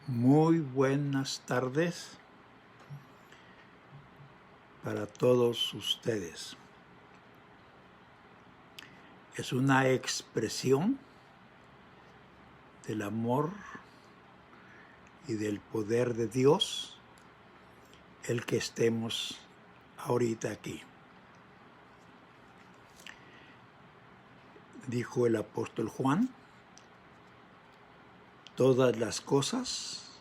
Muy buenas tardes para todos ustedes. Es una expresión del amor y del poder de Dios el que estemos ahorita aquí. Dijo el apóstol Juan, todas las cosas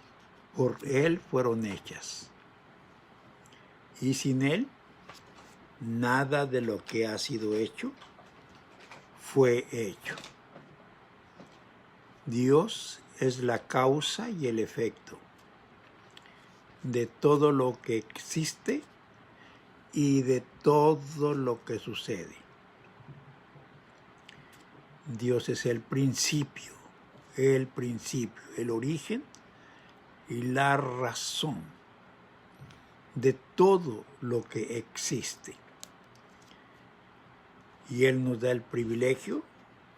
por Él fueron hechas, y sin Él nada de lo que ha sido hecho fue hecho. Dios es la causa y el efecto de todo lo que existe y de todo lo que sucede. Dios es el principio, el origen y la razón de todo lo que existe. Y Él nos da el privilegio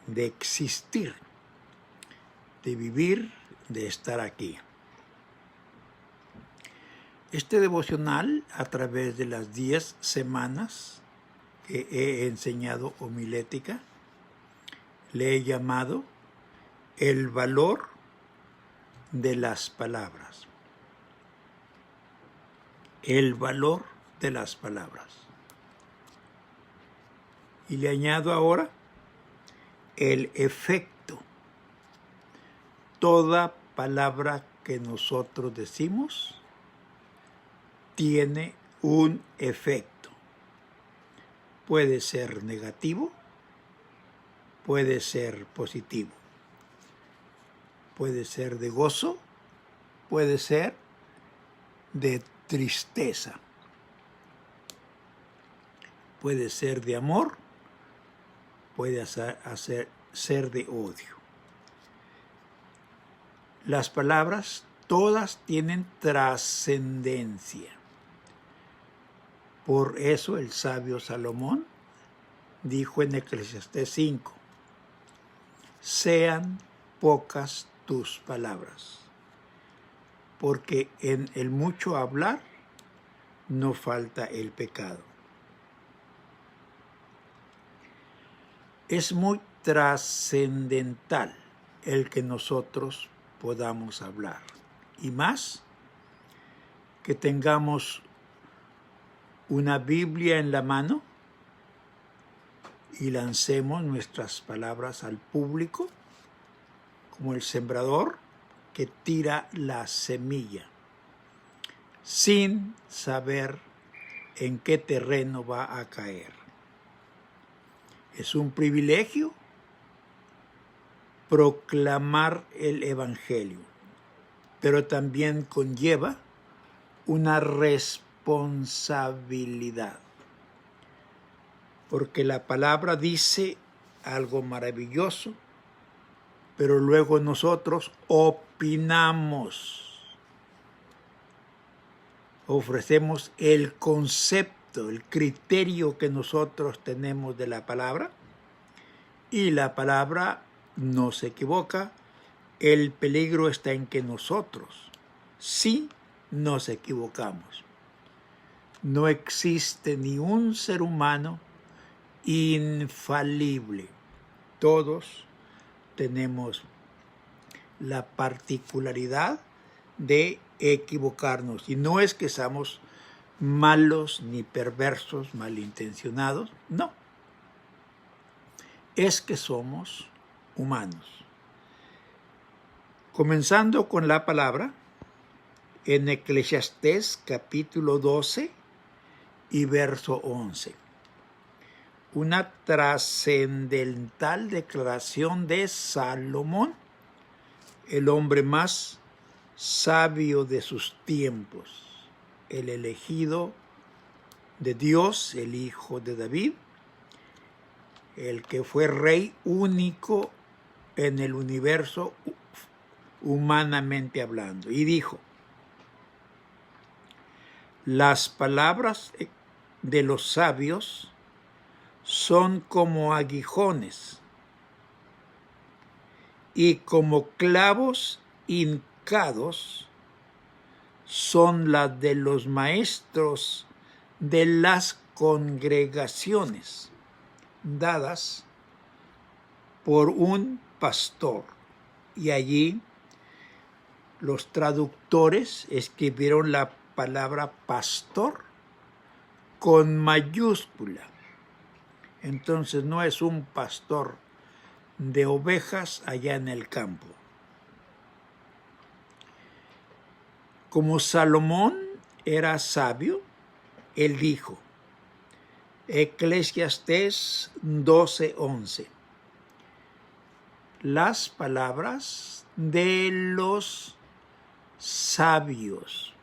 de existir, de vivir, de estar aquí. Este devocional, a través de las 10 semanas que he enseñado homilética, le he llamado el valor de las palabras. El valor de las palabras. Y le añado ahora el efecto. Toda palabra que nosotros decimos tiene un efecto. Puede ser negativo, puede ser positivo, puede ser de gozo, puede ser de tristeza, puede ser de amor, puede ser de odio. Las palabras todas tienen trascendencia. Por eso el sabio Salomón dijo en Eclesiastés 5, sean pocas tus palabras, porque en el mucho hablar no falta el pecado. Es muy trascendental el que nosotros podamos hablar, y más que tengamos una Biblia en la mano y lancemos nuestras palabras al público como el sembrador que tira la semilla sin saber en qué terreno va a caer. Es un privilegio proclamar el Evangelio, pero también conlleva una responsabilidad, porque la palabra dice algo maravilloso, pero luego nosotros opinamos, ofrecemos el concepto, el criterio que nosotros tenemos de la palabra, y la palabra no se equivoca. El peligro está en que nosotros sí nos equivocamos. No existe ni un ser humano infalible. Todos tenemos la particularidad de equivocarnos. Y no es que seamos malos ni perversos, malintencionados, no. Es que somos humanos. Comenzando con la palabra, en Eclesiastés capítulo 12 y verso 11. Una trascendental declaración de Salomón, el hombre más sabio de sus tiempos, el elegido de Dios, el hijo de David, el que fue rey único en el universo humanamente hablando. Y dijo, las palabras de los sabios son como aguijones y como clavos hincados son las de los maestros de las congregaciones dadas por un pastor. Y allí los traductores escribieron la palabra pastor con mayúscula. Entonces no es un pastor de ovejas allá en el campo. Como Salomón era sabio, él dijo, Eclesiastés 12:11, las palabras de los sabios,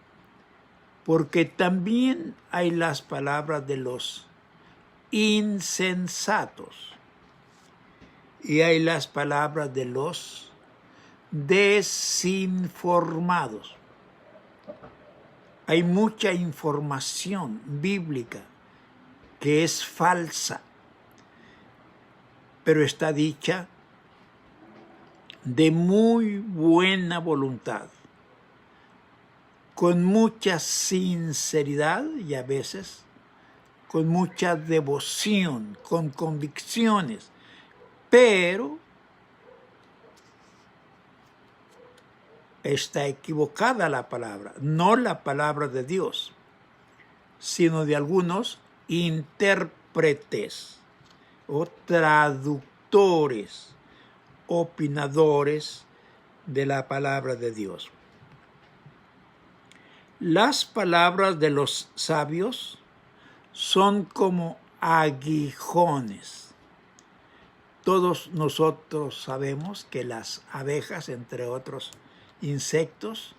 porque también hay las palabras de los insensatos y hay las palabras de los desinformados. Hay mucha información bíblica que es falsa, pero está dicha de muy buena voluntad, con mucha sinceridad y a veces con mucha devoción, con convicciones, pero está equivocada la palabra, no la palabra de Dios, sino de algunos intérpretes o traductores, opinadores de la palabra de Dios. Las palabras de los sabios son como aguijones. Todos nosotros sabemos que las abejas, entre otros insectos,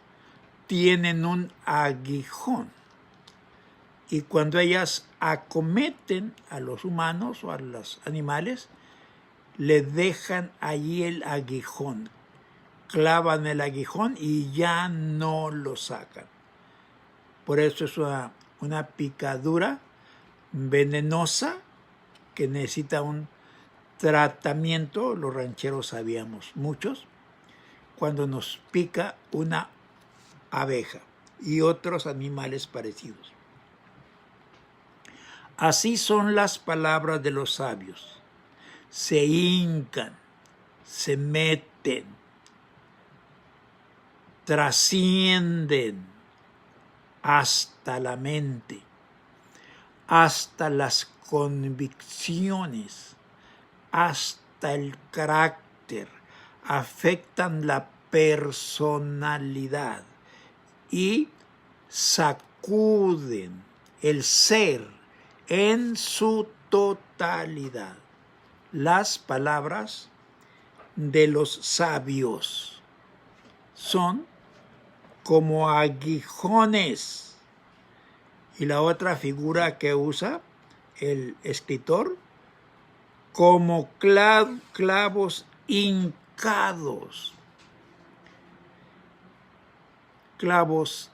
tienen un aguijón. Y cuando ellas acometen a los humanos o a los animales, le dejan allí el aguijón. Clavan el aguijón y ya no lo sacan. Por eso es una picadura venenosa que necesita un tratamiento. Los rancheros sabíamos muchos, cuando nos pica una abeja y otros animales parecidos. Así son las palabras de los sabios. Se hincan, se meten, trascienden hasta la mente, hasta las convicciones, hasta el carácter, afectan la personalidad y sacuden el ser en su totalidad. Las palabras de los sabios son como aguijones. Y la otra figura que usa el escritor, como clavos hincados. Clavos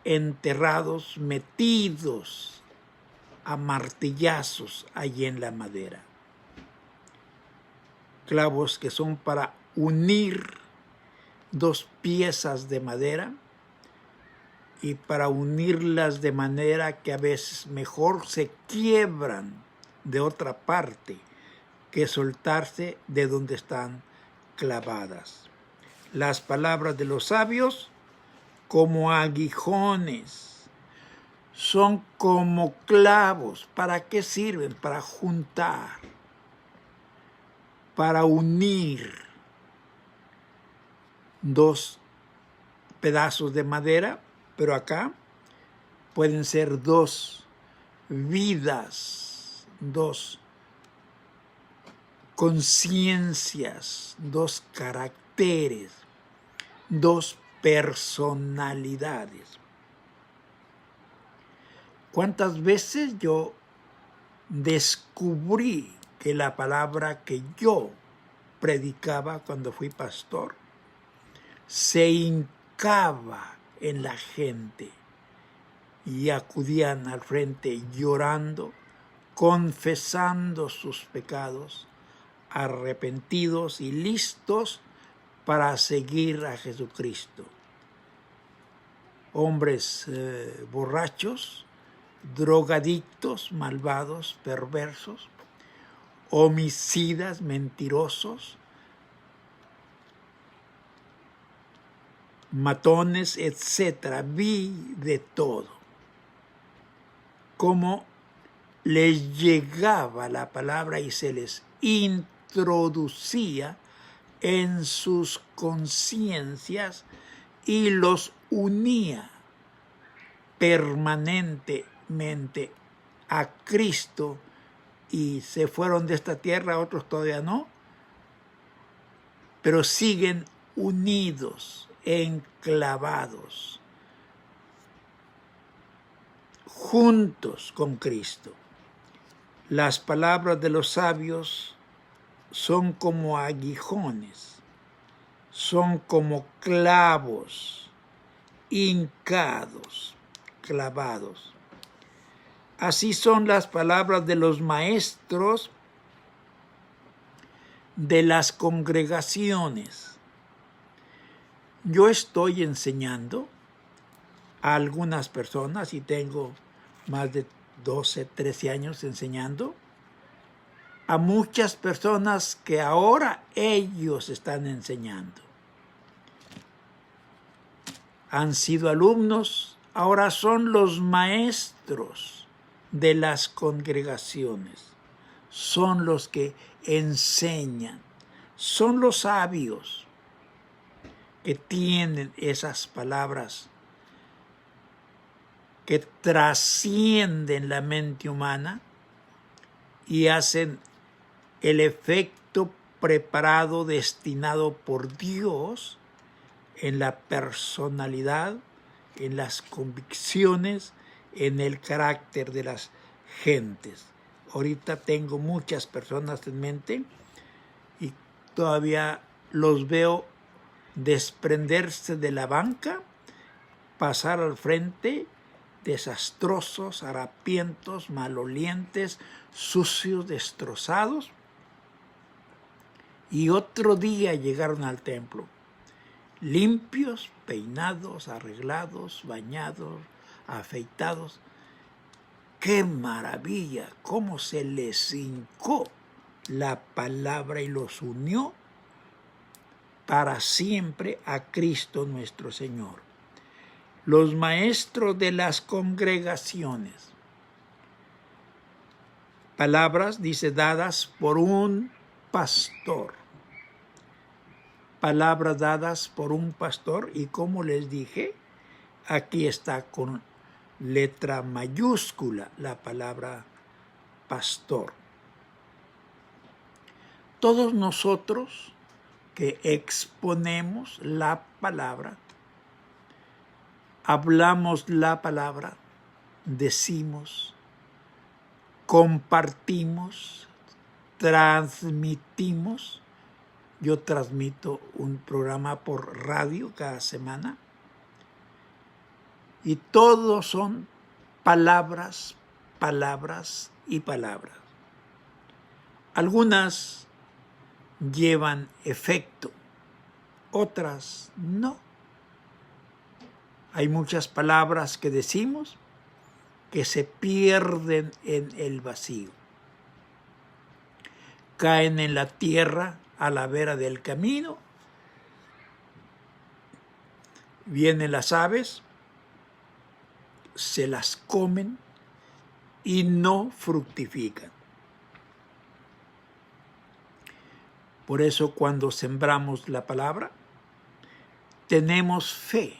enterrados, metidos a martillazos allí en la madera. Clavos que son para unir dos piezas de madera y para unirlas de manera que a veces mejor se quiebran de otra parte que soltarse de donde están clavadas. Las palabras de los sabios como aguijones, son como clavos. ¿Para qué sirven? Para juntar, para unir dos pedazos de madera, pero acá pueden ser dos vidas, dos conciencias, dos caracteres, dos personalidades. ¿Cuántas veces yo descubrí que la palabra que yo predicaba cuando fui pastor se hincaba en la gente y acudían al frente llorando, confesando sus pecados, arrepentidos y listos para seguir a Jesucristo. Hombres borrachos, drogadictos, malvados, perversos, homicidas, mentirosos, matones, etcétera. Vi de todo. Cómo les llegaba la palabra y se les introducía en sus conciencias y los unía permanentemente a Cristo, y se fueron de esta tierra, otros todavía no, pero siguen unidos, enclavados, juntos con Cristo. Las palabras de los sabios son como aguijones, son como clavos hincados, clavados. Así son las palabras de los maestros de las congregaciones. Yo estoy enseñando a algunas personas y tengo más de 12, 13 años enseñando a muchas personas que ahora ellos están enseñando. Han sido alumnos, ahora son los maestros de las congregaciones. Son los que enseñan, son los sabios que tienen esas palabras que trascienden la mente humana y hacen el efecto preparado, destinado por Dios en la personalidad, en las convicciones, en el carácter de las gentes. Ahorita tengo muchas personas en mente y todavía los veo desprenderse de la banca, pasar al frente, desastrosos, harapientos, malolientes, sucios, destrozados, y otro día llegaron al templo, limpios, peinados, arreglados, bañados, afeitados. ¡Qué maravilla! Cómo se les hincó la palabra y los unió para siempre a Cristo nuestro Señor. Los maestros de las congregaciones. Palabras, dice, dadas por un pastor. Palabras dadas por un pastor, y como les dije, aquí está con letra mayúscula la palabra pastor. Todos nosotros que exponemos la palabra, hablamos la palabra, decimos, compartimos, transmitimos. Yo transmito un programa por radio cada semana y todos son palabras, palabras y palabras. Algunas llevan efecto, otras no. Hay muchas palabras que decimos que se pierden en el vacío. Caen en la tierra a la vera del camino. Vienen las aves, se las comen y no fructifican. Por eso cuando sembramos la palabra, tenemos fe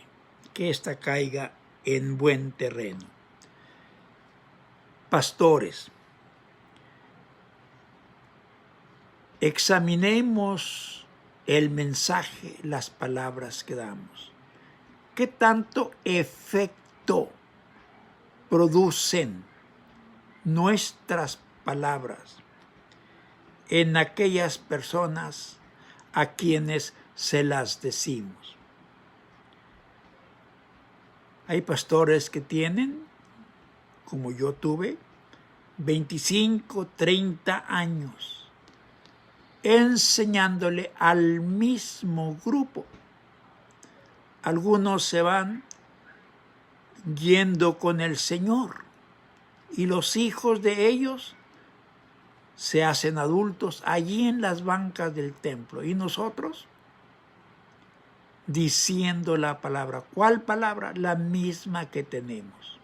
que ésta caiga en buen terreno. Pastores, examinemos el mensaje, las palabras que damos. ¿Qué tanto efecto producen nuestras palabras en aquellas personas a quienes se las decimos? Hay pastores que tienen, como yo tuve, 25, 30 años enseñándole al mismo grupo. Algunos se van yendo con el Señor y los hijos de ellos se hacen adultos allí en las bancas del templo. Y nosotros diciendo la palabra. ¿Cuál palabra? La misma que tenemos.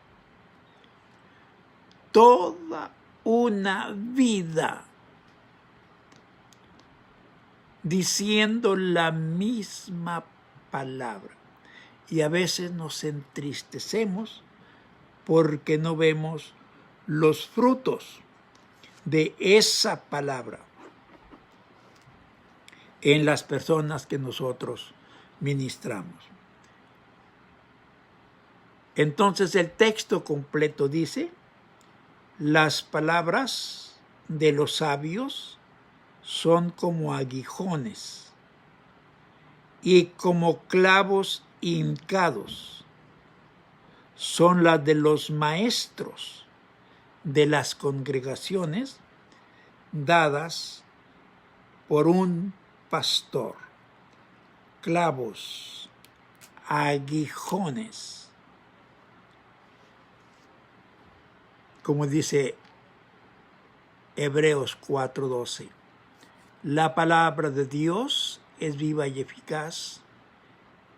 Toda una vida diciendo la misma palabra. Y a veces nos entristecemos porque no vemos los frutos de esa palabra en las personas que nosotros ministramos. Entonces el texto completo dice: las palabras de los sabios son como aguijones y como clavos hincados son las de los maestros de las congregaciones dadas por un pastor. Clavos, aguijones. Como dice Hebreos 4:12, la palabra de Dios es viva y eficaz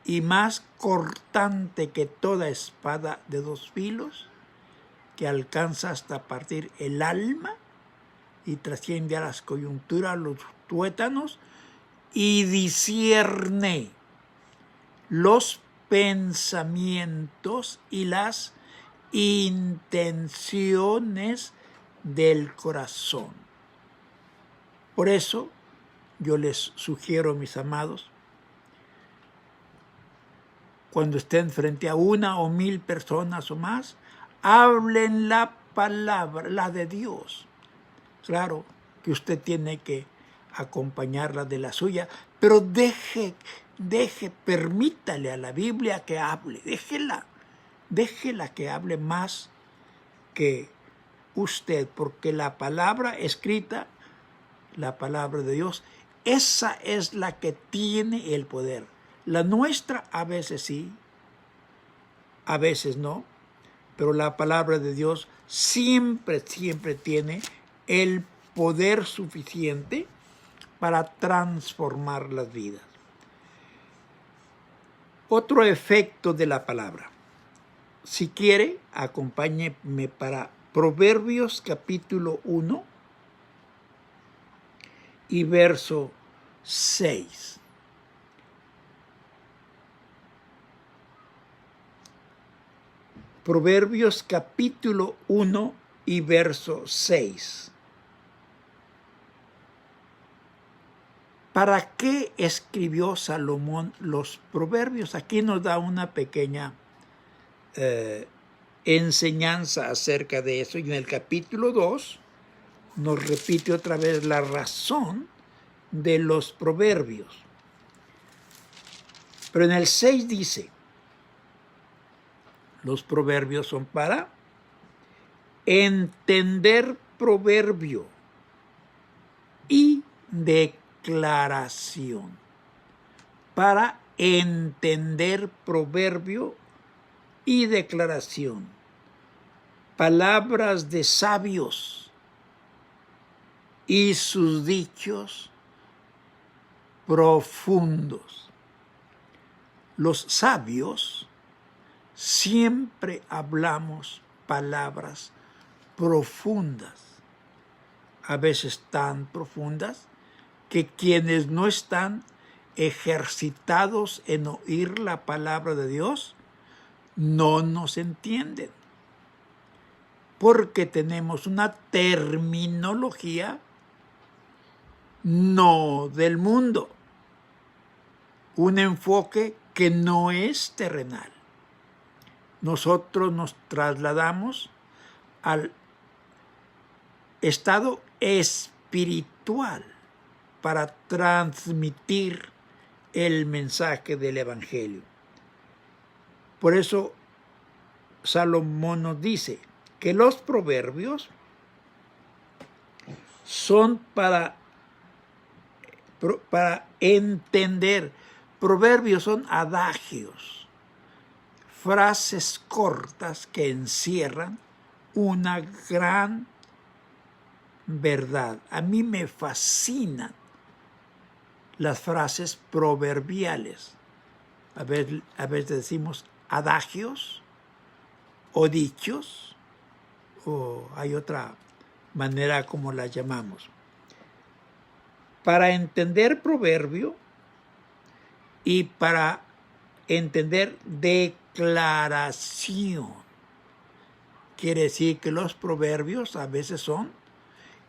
y más cortante que toda espada de dos filos, que alcanza hasta partir el alma y trasciende a las coyunturas, los tuétanos, y discierne los pensamientos y las intenciones del corazón. Por eso yo les sugiero, mis amados, cuando estén frente a 1 o 1000 personas o más, hablen la palabra, la de Dios. Claro que usted tiene que acompañarla de la suya, pero permítale a la Biblia que hable, déjela que hable más que usted, porque la palabra escrita, la palabra de Dios, esa es la que tiene el poder. La nuestra a veces sí, a veces no, pero la palabra de Dios siempre tiene el poder suficiente para transformar las vidas. Otro efecto de la palabra. Si quiere, acompáñeme para Proverbios capítulo 1 y verso 6. Proverbios capítulo 1 y verso 6. ¿Para qué escribió Salomón los proverbios? Aquí nos da una pequeña enseñanza acerca de eso. Y en el capítulo 2 nos repite otra vez la razón de los proverbios. Pero en el 6 dice: los proverbios son para entender proverbio y declaración. Para entender proverbio y declaración. Palabras de sabios y sus dichos profundos. Los sabios siempre hablamos palabras profundas, a veces tan profundas que quienes no están ejercitados en oír la palabra de Dios no nos entienden, porque tenemos una terminología no del mundo, un enfoque que no es terrenal. Nosotros nos trasladamos al estado espiritual para transmitir el mensaje del Evangelio. Por eso Salomón nos dice que los proverbios son para para entender. Proverbios son adagios, frases cortas que encierran una gran verdad. A mí me fascinan las frases proverbiales. A veces decimos adagios o dichos, o hay otra manera como las llamamos. Para entender proverbio y para entender declaración, quiere decir que los proverbios a veces son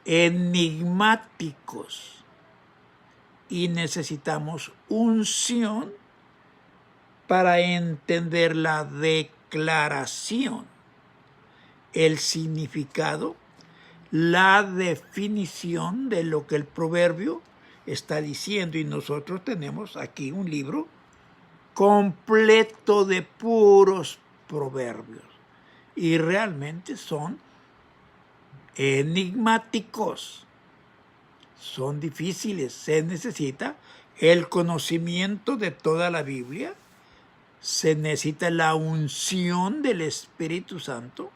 enigmáticos y necesitamos unción para entender la declaración, el significado, la definición de lo que el proverbio está diciendo. Y nosotros tenemos aquí un libro completo de puros proverbios. Y realmente son enigmáticos, son difíciles. Se necesita el conocimiento de toda la Biblia, se necesita la unción del Espíritu Santo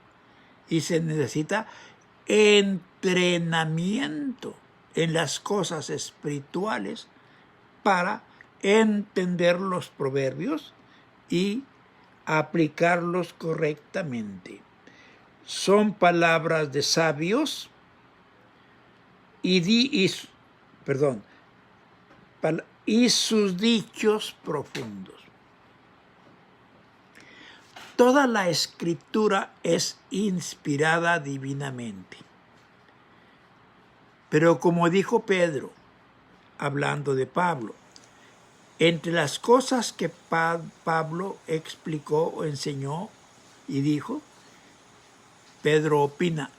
y se necesita entrenamiento en las cosas espirituales para entender los proverbios y aplicarlos correctamente. Son palabras de sabios y sus dichos profundos. Toda la escritura es inspirada divinamente. Pero como dijo Pedro, hablando de Pablo, entre las cosas que Pablo explicó o enseñó y dijo, Pedro opina,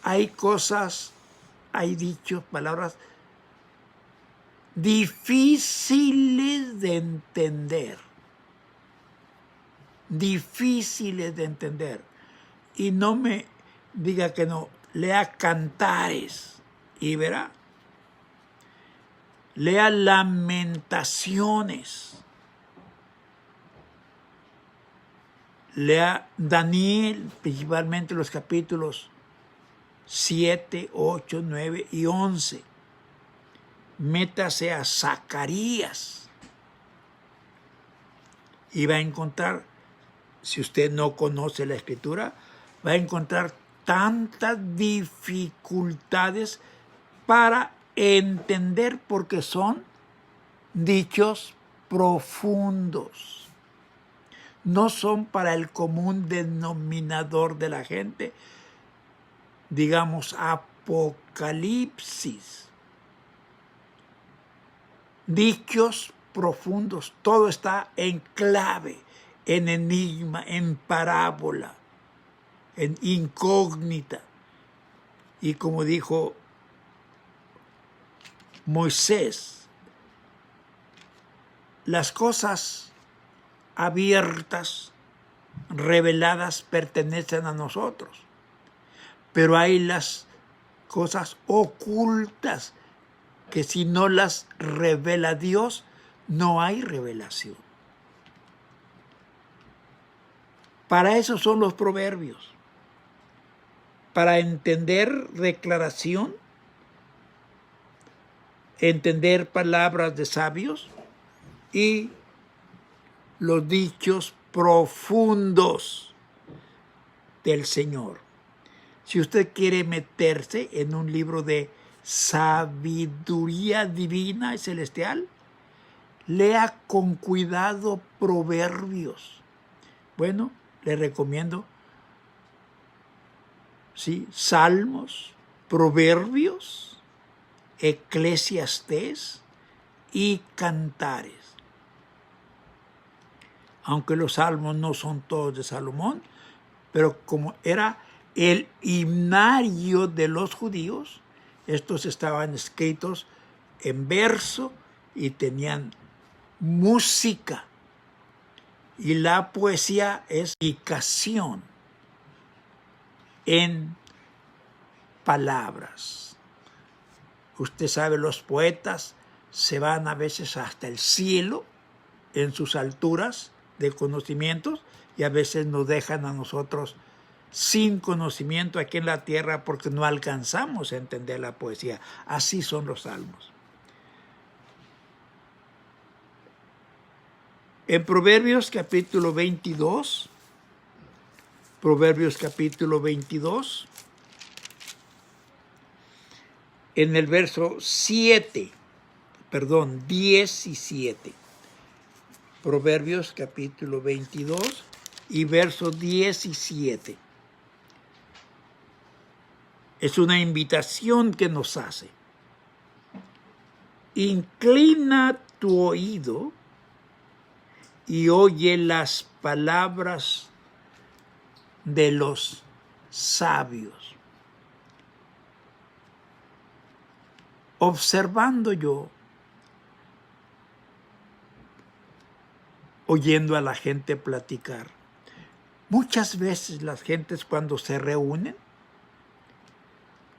hay cosas, hay dichos, palabras difíciles de entender. Difíciles de entender. Y no me diga que no, lea Cantares y verá. Lea Lamentaciones. Lea Daniel, principalmente los capítulos 7, 8, 9 y 11. Métase a Zacarías y va a encontrar, si usted no conoce la escritura, va a encontrar tantas dificultades para entender, porque son dichos profundos. No son para el común denominador de la gente, digamos, Apocalipsis. Dichos profundos, todo está en clave, en enigma, en parábola, en incógnita. Y como dijo Moisés, las cosas abiertas, reveladas, pertenecen a nosotros, pero hay las cosas ocultas que si no las revela Dios, no hay revelación. Para eso son los proverbios, para entender declaración, entender palabras de sabios y los dichos profundos del Señor. Si usted quiere meterse en un libro de sabiduría divina y celestial, lea con cuidado Proverbios. Bueno, le recomiendo, ¿sí?, Salmos, Proverbios, Eclesiastés y Cantares. Aunque los salmos no son todos de Salomón, pero como era el himnario de los judíos, estos estaban escritos en verso y tenían música. Y la poesía es explicación en palabras. Usted sabe, los poetas se van a veces hasta el cielo en sus alturas de conocimientos y a veces nos dejan a nosotros sin conocimiento aquí en la tierra porque no alcanzamos a entender la poesía. Así son los salmos. En Proverbios capítulo 22, en el verso 17. Proverbios capítulo 22 y verso 17. Es una invitación que nos hace. Inclina tu oído y oye las palabras de los sabios. Observando yo, oyendo a la gente platicar, muchas veces las gentes cuando se reúnen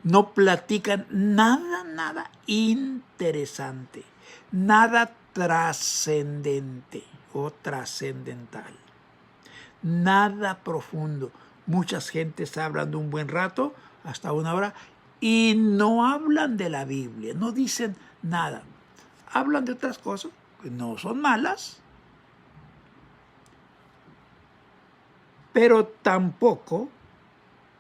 no platican nada interesante, nada trascendente o trascendental, nada profundo. Muchas gentes hablan de un buen rato, hasta una hora, y no hablan de la Biblia, no dicen nada. Hablan de otras cosas que no son malas, pero tampoco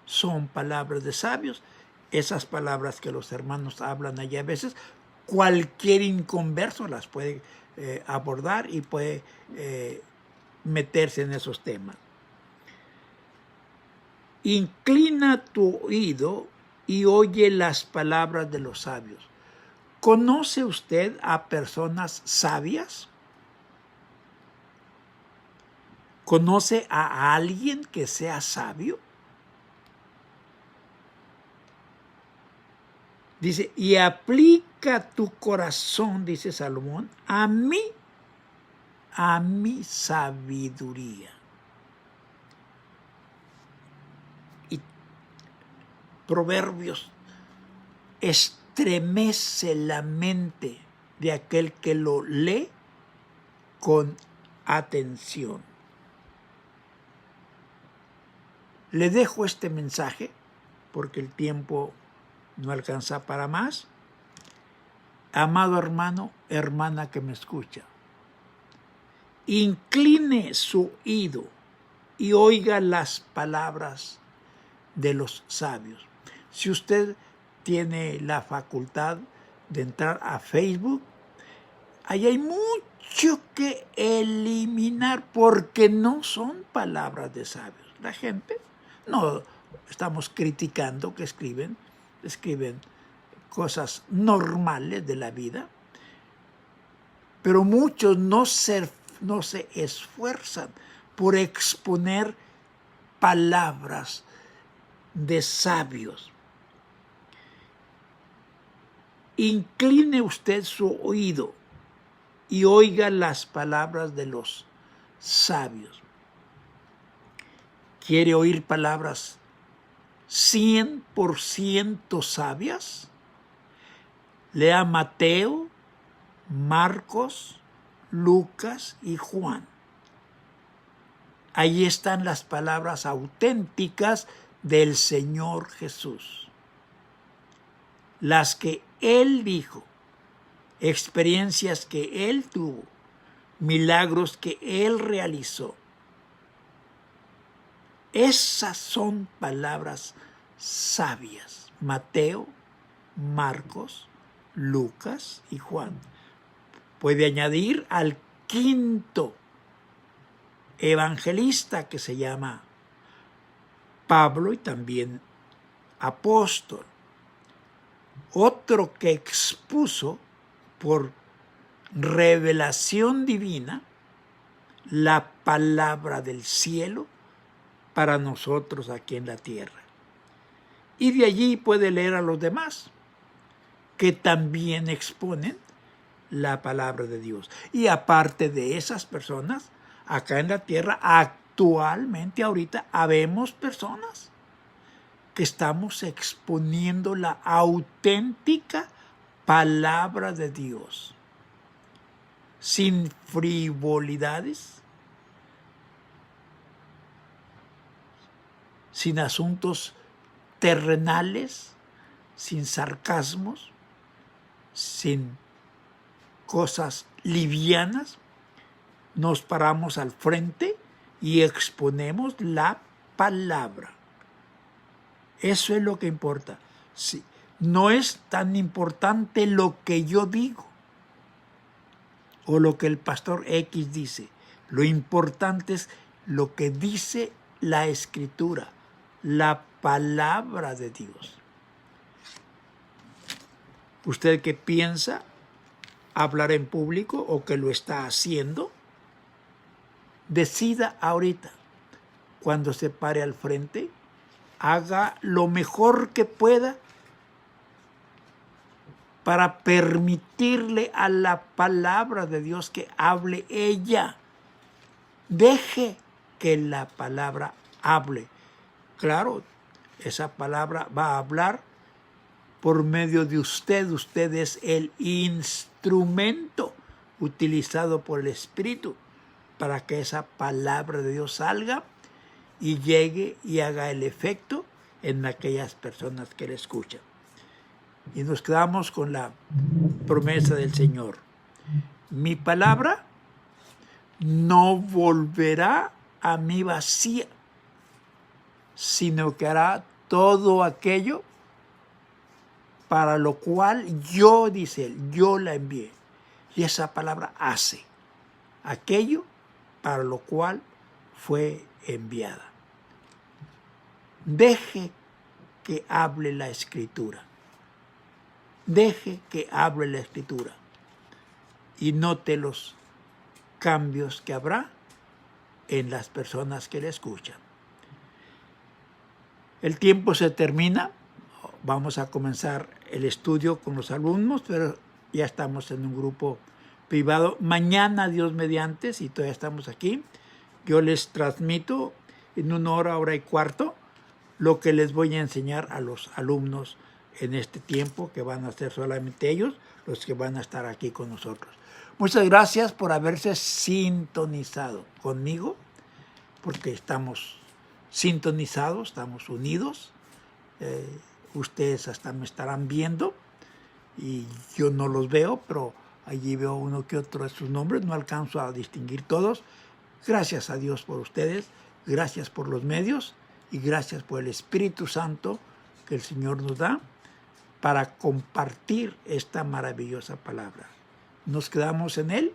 son palabras de sabios. Esas palabras que los hermanos hablan allí a veces, cualquier inconverso las puede abordar y puede meterse en esos temas. Inclina tu oído y oye las palabras de los sabios. ¿Conoce usted a personas sabias? ¿Conoce a alguien que sea sabio? Dice, y aplica tu corazón, dice Salomón, a mi sabiduría. Y Proverbios estremece la mente de aquel que lo lee con atención. Le dejo este mensaje porque el tiempo no alcanza para más. Amado hermano, hermana que me escucha, incline su oído y oiga las palabras de los sabios. Si usted tiene la facultad de entrar a Facebook, ahí hay mucho que eliminar porque no son palabras de sabios. La gente, no estamos criticando que escriben cosas normales de la vida, pero muchos no se esfuerzan por exponer palabras de sabios. Incline usted su oído y oiga las palabras de los sabios. ¿Quiere oír palabras 100% sabias? Lea Mateo, Marcos, Lucas y Juan. Ahí están las palabras auténticas del Señor Jesús. Las que Él dijo, experiencias que Él tuvo, milagros que Él realizó. Esas son palabras sabias. Mateo, Marcos, Lucas y Juan. Puede añadir al quinto evangelista que se llama Pablo y también apóstol. Otro que expuso por revelación divina la palabra del cielo para nosotros aquí en la tierra. Y de allí puede leer a los demás que también exponen la palabra de Dios. Y aparte de esas personas, acá en la tierra, actualmente, ahorita, habemos personas que estamos exponiendo la auténtica palabra de Dios. sin frivolidades, sin asuntos terrenales, sin sarcasmos, sin cosas livianas. Nos paramos al frente y exponemos la palabra. Eso es lo que importa. Sí, no es tan importante lo que yo digo o lo que el pastor X dice. Lo importante es lo que dice la Escritura, la palabra de Dios. ¿Usted qué piensa? ¿Hablar en público o que lo está haciendo? Decida ahorita, cuando se pare al frente, haga lo mejor que pueda para permitirle a la palabra de Dios que hable ella. Deje que la palabra hable. Claro, esa palabra va a hablar por medio de usted. Usted es el instrumento utilizado por el Espíritu para que esa palabra de Dios salga y llegue y haga el efecto en aquellas personas que le escuchan. Y nos quedamos con la promesa del Señor. Mi palabra no volverá a mí vacía, sino que hará todo aquello para lo cual yo, dice él, yo la envié. Y esa palabra hace aquello para lo cual fue enviada. Deje que hable la Escritura. Deje que hable la Escritura. Y note los cambios que habrá en las personas que le escuchan. El tiempo se termina. Vamos a comenzar el estudio con los alumnos, pero ya estamos en un grupo privado. Mañana, Dios mediante, si todavía estamos aquí, yo les transmito en 1 hora, 1 hora y cuarto, lo que les voy a enseñar a los alumnos en este tiempo, que van a ser solamente ellos los que van a estar aquí con nosotros. Muchas gracias por haberse sintonizado conmigo, porque estamos sintonizados, estamos unidos. Ustedes hasta me estarán viendo y yo no los veo, pero allí veo uno que otro de sus nombres, no alcanzo a distinguir todos. Gracias a Dios por ustedes, gracias por los medios y gracias por el Espíritu Santo que el Señor nos da para compartir esta maravillosa palabra. Nos quedamos en Él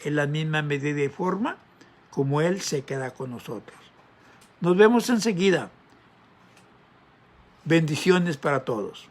en la misma medida y forma como Él se queda con nosotros. Nos vemos enseguida. Bendiciones para todos.